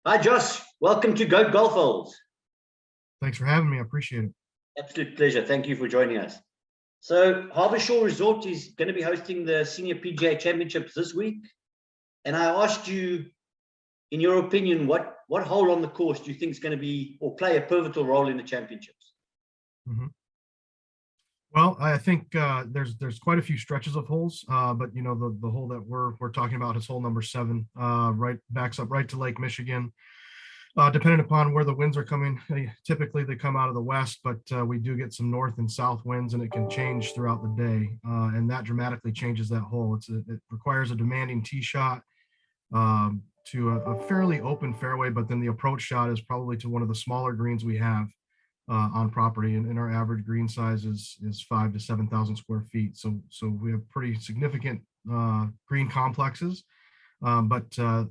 Hi, Josh. Welcome to Goat Golf Holes. Thanks for having me. I appreciate it. Absolute pleasure. Thank you for joining us. So, Harbour Shore Resort is going to be hosting the Senior PGA Championships this week. And I asked you, in your opinion, what hole on the course do you think is going to be or play a pivotal role in the championships? Mm-hmm. Well, I think there's quite a few stretches of holes, but you know the hole that we're talking about is hole number 7. Right, backs up right to Lake Michigan. Depending upon where the winds are coming, typically they come out of the west, but we do get some north and south winds, and it can change throughout the day, and that dramatically changes that hole. It requires a demanding tee shot to a fairly open fairway, but then the approach shot is probably to one of the smaller greens we have on property, and our average green size is 5,000 to 7,000 square feet. So we have pretty significant green complexes, but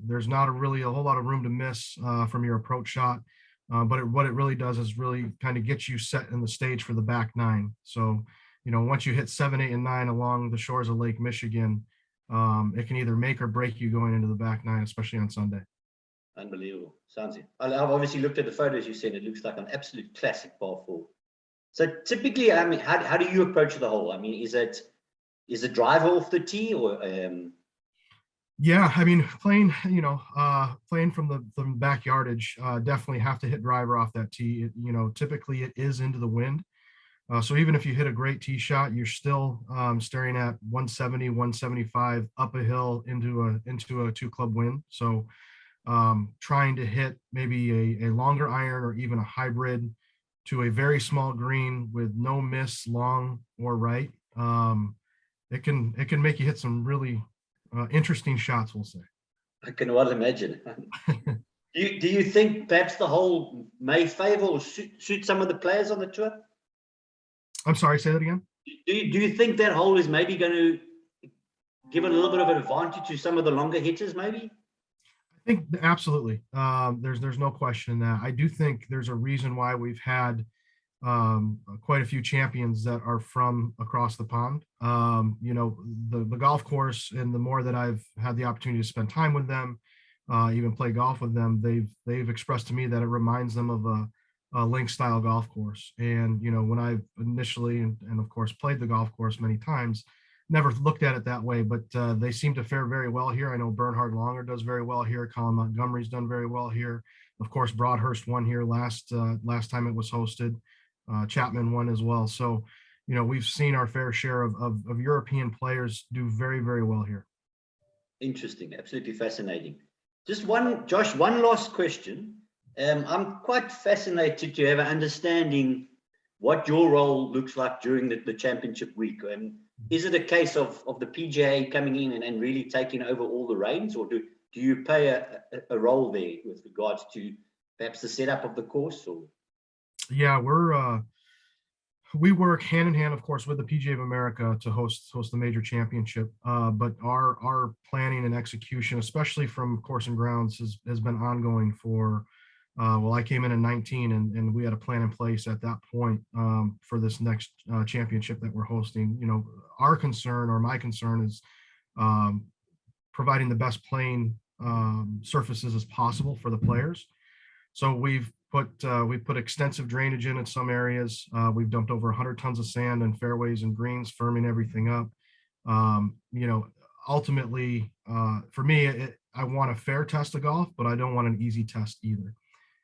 there's not really a whole lot of room to miss from your approach shot. But what it really does is really kind of get you set in the stage for the back 9. So, you know, once you hit 7, 8, and 9 along the shores of Lake Michigan, it can either make or break you going into the back 9, especially on Sunday. Unbelievable. Sounds it. I've obviously looked at the photos you sent. It looks like an absolute classic par 4. So typically, I mean, how do you approach the hole? I mean, is it driver off the tee or? Yeah, I mean, playing from the backyardage, definitely have to hit driver off that tee. Typically it is into the wind. So even if you hit a great tee shot, you're still staring at 170, 175 up a hill into a 2-club wind. So trying to hit maybe a longer iron or even a hybrid to a very small green with no miss long or right. It can make you hit some really interesting shots, we'll say. I can well imagine. Do you think perhaps the hole may favor or suit some of the players on the tour? I'm sorry, say that again. Do you think that hole is maybe going to give it a little bit of an advantage to some of the longer hitters, maybe? I think absolutely. There's no question in that. I do think there's a reason why we've had quite a few champions that are from across the pond. The golf course, and the more that I've had the opportunity to spend time with them, even play golf with them, they've expressed to me that it reminds them of a link style golf course. And when I initially and of course played the golf course many times, never looked at it that way, but they seem to fare very well here. I know Bernhard Longer does very well here. Colin Montgomery's done very well here. Of course, Broadhurst won here last time it was hosted. Chapman won as well. So, we've seen our fair share of European players do very, very well here. Interesting. Absolutely fascinating. Just Josh, one last question. I'm quite fascinated to have an understanding what your role looks like during the championship week. Is it a case of the PGA coming in and really taking over all the reins, or do you play a role there with regards to perhaps the setup of the course? Or yeah, we work hand in hand, of course, with the PGA of America to host the major championship. But our planning and execution, especially from course and grounds, has been ongoing for. I came in 19, and we had a plan in place at that point for this next championship that we're hosting. Our concern, or my concern, is providing the best playing surfaces as possible for the players. So we've put extensive drainage in some areas. We've dumped over 100 tons of sand and fairways and greens, firming everything up. Ultimately, for me, I want a fair test of golf, but I don't want an easy test either.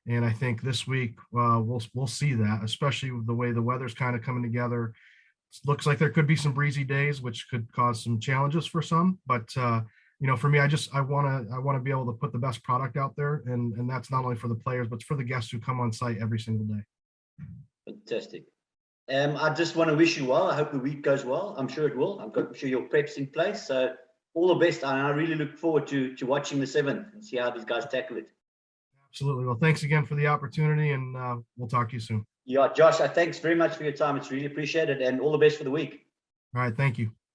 And I think this week we'll see that, especially with the way the weather's kind of coming together. It looks like there could be some breezy days, which could cause some challenges for some. But for me, I want to be able to put the best product out there, and that's not only for the players, but for the guests who come on site every single day. Fantastic. I just want to wish you well. I hope the week goes well. I'm sure it will. I'm sure your prep's in place. So all the best. And I really look forward to watching the 7th and see how these guys tackle it. Absolutely. Well, thanks again for the opportunity, and we'll talk to you soon. Yeah, Josh, thanks very much for your time. It's really appreciated, and all the best for the week. All right. Thank you.